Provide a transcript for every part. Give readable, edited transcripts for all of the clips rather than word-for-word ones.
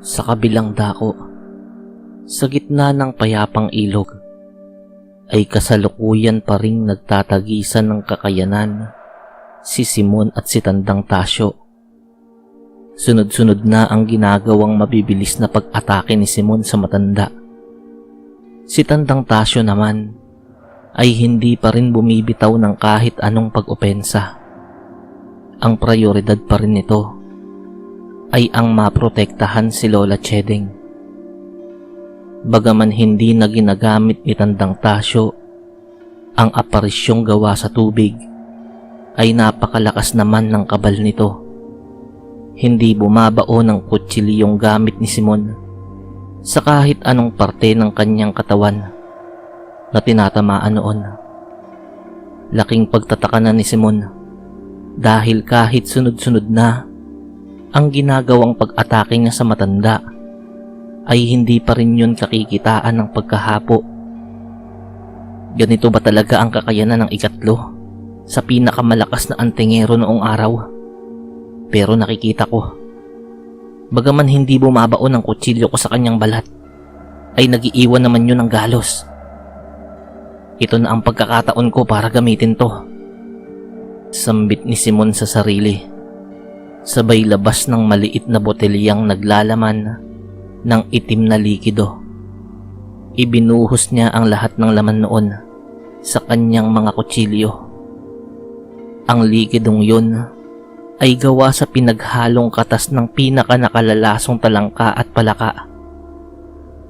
Sa kabilang dako, sa gitna ng payapang ilog, ay kasalukuyan pa ring nagtatagisan ng kakayanan si Simon at si Tandang Tasyo. Sunod-sunod na ang ginagawang mabibilis na pag-atake ni Simon sa matanda. Si Tandang Tasyo naman ay hindi pa rin bumibitaw ng kahit anong pag-opensa. Ang prioridad pa rin nito ay ang maprotektahan si Lola Chedeng. Bagaman hindi na ginagamit ni Tandang Tasyo ang aparisyong gawa sa tubig, ay napakalakas naman ng kabal nito. Hindi bumabao ng kutsilyong gamit ni Simon sa kahit anong parte ng kanyang katawan na tinatamaan noon. Laking pagtataka na ni Simon dahil kahit sunod-sunod na ang ginagawang pag-atake niya sa matanda, ay hindi pa rin yun kakikitaan ng pagkahapo. Ganito ba talaga ang kakayanan ng ikatlo sa pinakamalakas na antingero noong araw? Pero nakikita ko, bagaman hindi bumabaon ang kutsilyo ko sa kanyang balat, ay nagiiwan naman yun ng galos. Ito na ang pagkakataon ko para gamitin to. Sambit ni Simon sa sarili, sabay labas ng maliit na botelyang naglalaman ng itim na likido. Ibinuhos niya ang lahat ng laman noon sa kanyang mga kutsilyo. Ang likidong yun ay gawa sa pinaghalong katas ng pinaka-nakalalasong talangka at palaka.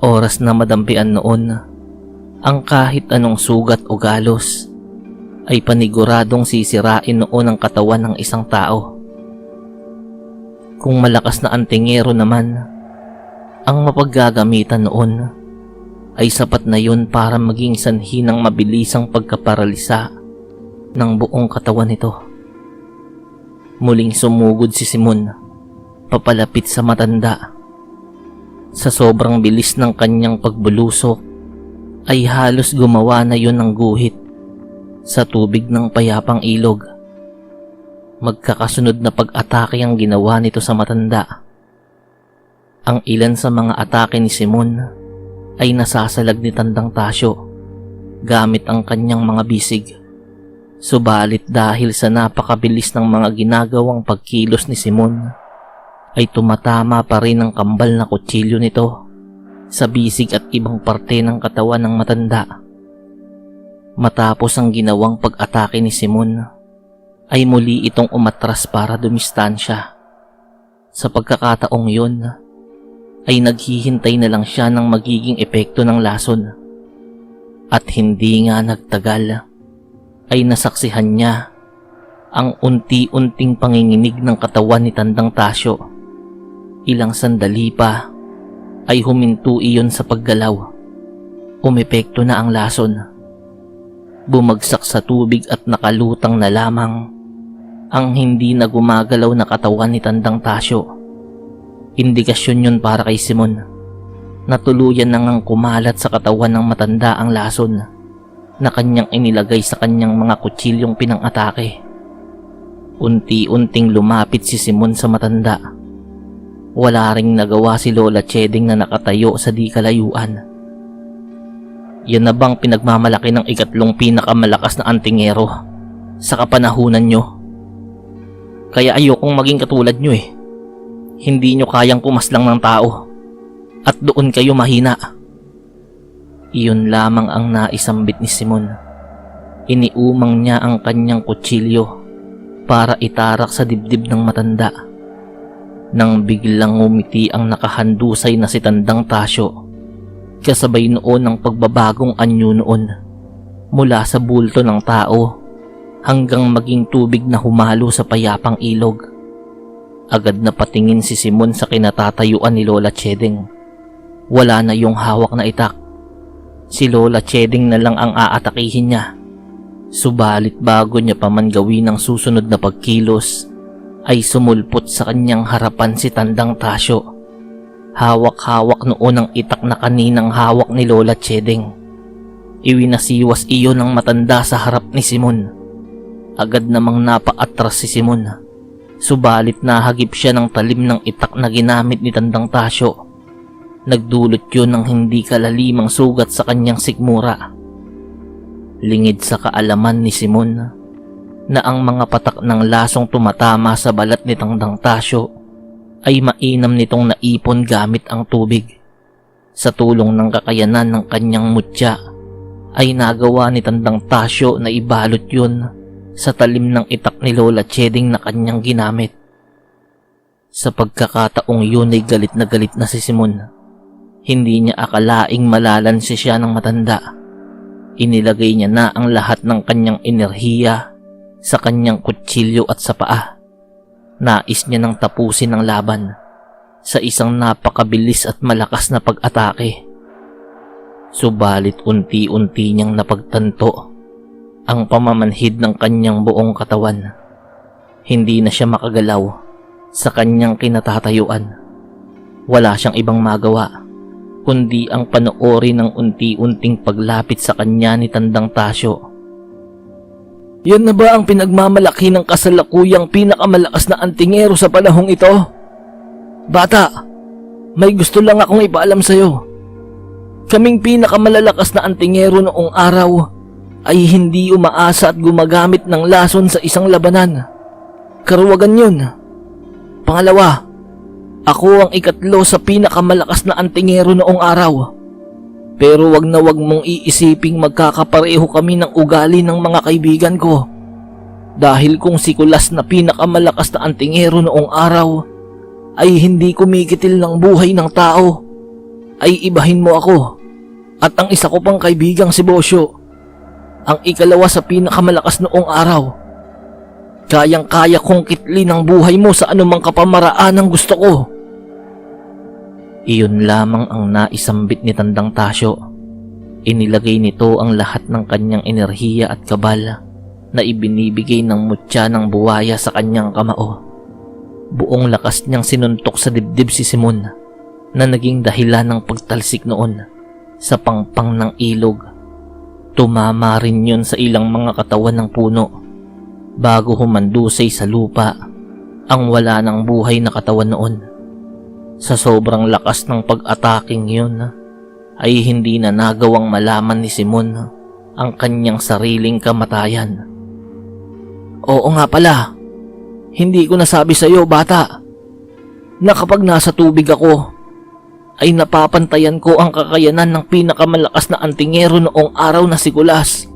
Oras na madampian noon ang kahit anong sugat o galos, ay paniguradong sisirain noon ang katawan ng isang tao. Kung malakas na antingero naman ang mapaggagamitan noon, ay sapat na yun para maging sanhi ng mabilisang pagkaparalisa ng buong katawan nito. Muling sumugod si Simon papalapit sa matanda. Sa sobrang bilis ng kanyang pagbulusok, ay halos gumawa na yun ng guhit sa tubig ng payapang ilog. Magkakasunod na pag-atake ang ginawa nito sa matanda. Ang ilan sa mga atake ni Simon ay nasasalag ni Tandang Tasyo gamit ang kanyang mga bisig. Subalit dahil sa napakabilis ng mga ginagawang pagkilos ni Simon, ay tumatama pa rin ang kambal na kutsilyo nito sa bisig at ibang parte ng katawan ng matanda. Matapos ang ginawang pag-atake ni Simon, ay muli itong umatras para dumistansya. Sa pagkakataong yun, ay naghihintay na lang siya ng magiging epekto ng lason. At hindi nga nagtagal, ay nasaksihan niya ang unti-unting panginginig ng katawan ni Tandang Tasyo. Ilang sandali pa, ay huminto iyon sa paggalaw. Umepekto na ang lason. Bumagsak sa tubig at nakalutang na lamang ang hindi na gumagalaw na katawan ni Tandang Tasyo. Indikasyon yun para kay Simon na tuluyan na ngang kumalat sa katawan ng matanda ang lason na kanyang inilagay sa kanyang mga kutsilyong pinang-atake. Unti-unting lumapit si Simon sa matanda. Wala ring nagawa si Lola Chedeng na nakatayo sa di kalayuan. Yan na bang pinagmamalaki ng ikatlong pinakamalakas na antingero sa kapanahunan nyo? Kaya ayokong maging katulad nyo eh. Hindi nyo kayang pumaslang ng tao at doon kayo mahina. Iyon lamang ang naisambit ni Simon. Iniumang niya ang kanyang kutsilyo para itarak sa dibdib ng matanda. Nang biglang ngumiti ang nakahandusay na si Tandang Tasyo, kasabay noon ang pagbabagong anyo noon mula sa bulto ng tao hanggang maging tubig na humalo sa payapang ilog. Agad na patingin si Simon sa kinatatayuan ni Lola Chedeng. Wala na yung hawak na itak. Si Lola Chedeng na lang ang aatakihin niya. Subalit bago niya pa man gawin ang susunod na pagkilos, ay sumulpot sa kanyang harapan si Tandang Tasyo. Hawak-hawak noon ang itak na kaninang hawak ni Lola Chedeng. Iwinasiwas iyon ng matanda sa harap ni Simon. Agad namang napaatras si Simon. Subalit nahagip siya ng talim ng itak na ginamit ni Tandang Tasyo. Nagdulot yun ng hindi kalalimang sugat sa kanyang sikmura. Lingid sa kaalaman ni Simon na ang mga patak ng lasong tumatama sa balat ni Tangdang Tasyo ay mainam nitong naipon gamit ang tubig. Sa tulong ng kakayanan ng kanyang mutya ay nagawa ni Tandang Tasyo na ibalot yun sa talim ng itak ni Lola Cheding na kanyang ginamit. Sa pagkakataong yun ay galit na si Simon. Hindi niya akalaing malalansi siya ng matanda. Inilagay niya na ang lahat ng kanyang enerhiya sa kanyang kutsilyo at sa paa. Nais niya nang tapusin ang laban sa isang napakabilis at malakas na pag-atake. Subalit unti-unti niyang napagtanto ang pamamanhid ng kanyang buong katawan. Hindi na siya makagalaw sa kanyang kinatatayuan. Wala siyang ibang magawa kundi ang panoorin ng unti-unting paglapit sa kanya ni Tandang Tasyo. Yan na ba ang pinagmamalaki ng kasalukuyang pinakamalakas na antingero sa panahong ito? Bata, may gusto lang akong ipaalam sa'yo. Kaming pinakamalalakas na antingero noong araw ay hindi umaasa at gumagamit ng lason sa isang labanan. Karuwagan yun. Pangalawa, ako ang ikatlo sa pinakamalakas na antingero noong araw. Pero wag na wag mong iisiping magkakapareho kami ng ugali ng mga kaibigan ko. Dahil kung si Kulas na pinakamalakas na antingero noong araw ay hindi kumikitil ng buhay ng tao, ay ibahin mo ako at ang isa ko pang kaibigang si Bosyo, ang ikalawa sa pinakamalakas noong araw. Kayang-kaya kong kitli ng buhay mo sa anumang kapamaraan ang gusto ko. Iyon lamang ang naisambit ni Tandang Tasyo. Inilagay nito ang lahat ng kanyang enerhiya at kabal na ibinibigay ng mutya ng buwaya sa kanyang kamao. Buong lakas niyang sinuntok sa dibdib si Simon na naging dahilan ng pagtalsik noon sa pangpang ng ilog. Tumama rin yun sa ilang mga katawan ng puno bago humandusay sa lupa ang wala ng buhay na katawan noon. Sa sobrang lakas ng pag-ataking yun ay hindi na nagawang malaman ni Simon ang kanyang sariling kamatayan. Oo nga pala, hindi ko nasabi sa iyo, bata, na kapag nasa tubig ako ay napapantayan ko ang kakayanan ng pinakamalakas na antingero noong araw na si Kulas.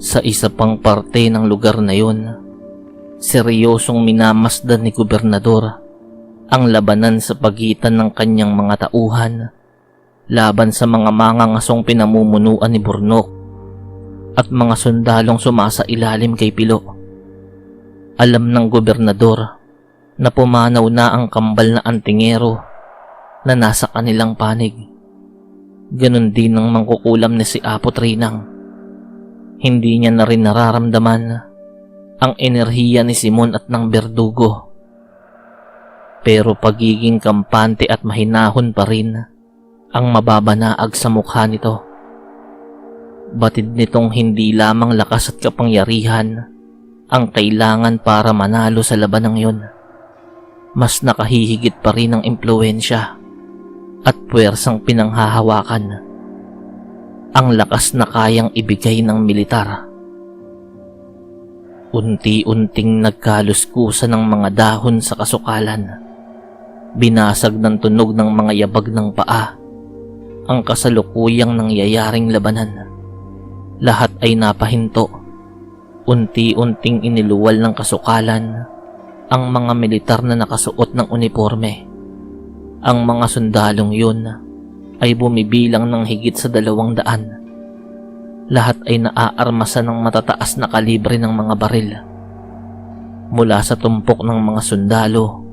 Sa isa pang parte ng lugar na yun, seryosong minamasdan ni Gobernador ang labanan sa pagitan ng kanyang mga tauhan laban sa mga mangangasong pinamumunuan ni Burnok at mga sundalong sumasailalim kay Pilo. Alam ng Gobernador na pumanaw na ang kambal na antingero na nasa kanilang panig. Ganon din ang mangkukulam na si Apo Trinang. Hindi niya na rin nararamdaman ang enerhiya ni Simon at ng Berdugo. Pero pagiging kampante at mahinahon pa rin ang mababanaag sa mukha nito. Batid nitong hindi lamang lakas at kapangyarihan ang kailangan para manalo sa labanang yon. Mas nakahihigit pa rin ang impluwensya at puwersang pinanghahawakan, ang lakas na kayang ibigay ng militar. Unti-unting nagkaluskusan ng mga dahon sa kasukalan. Binasag ng tunog ng mga yabag ng paa ang kasalukuyang nangyayaring labanan. Lahat ay napahinto. Unti-unting iniluwal ng kasukalan ang mga militar na nakasuot ng uniforme. Ang mga sundalong yun ay bumibilang ng higit sa 200. Lahat ay naaarmasan ng matataas na kalibre ng mga baril. Mula sa tumpok ng mga sundalo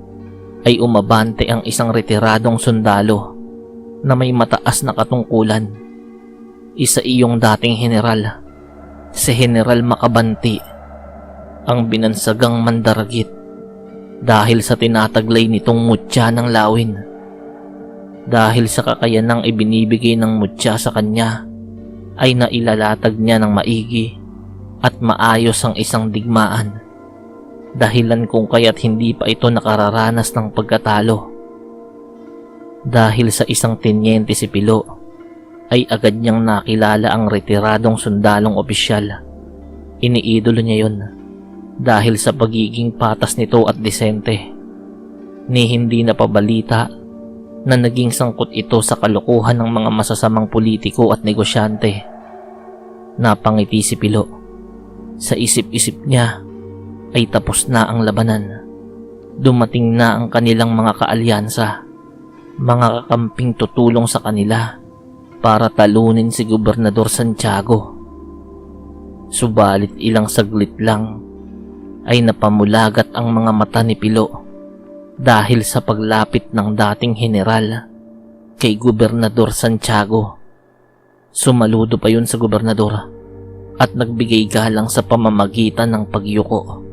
ay umabante ang isang retiradong sundalo na may mataas na katungkulan. Isa iyong dating general, si General Makabanti, ang binansagang mandaragit dahil sa tinataglay nitong mutya ng lawin. Dahil sa kakayanang ibinibigay ng mutya sa kanya, ay nailalatag niya ng maigi at maayos ang isang digmaan. Dahilan kung kaya't hindi pa ito nakararanas ng pagkatalo. Dahil sa isang tenyente si Pilo, ay agad niyang nakilala ang retiradong sundalong opisyal. Iniidolo niya yon dahil sa pagiging patas nito at disente. Ni hindi napabalita na naging sangkot ito sa kalokohan ng mga masasamang politiko at negosyante. Napangiti si Pilo. Sa isip-isip niya ay tapos na ang labanan. Dumating na ang kanilang mga kaalyansa, mga kakamping tutulong sa kanila para talunin si Gobernador Santiago. Subalit ilang saglit lang ay napamulagat ang mga mata ni Pilo dahil sa paglapit ng dating general kay Gobernador Santiago. Sumaludo pa yun sa gobernador at nagbigay galang sa pamamagitan ng pagyuko.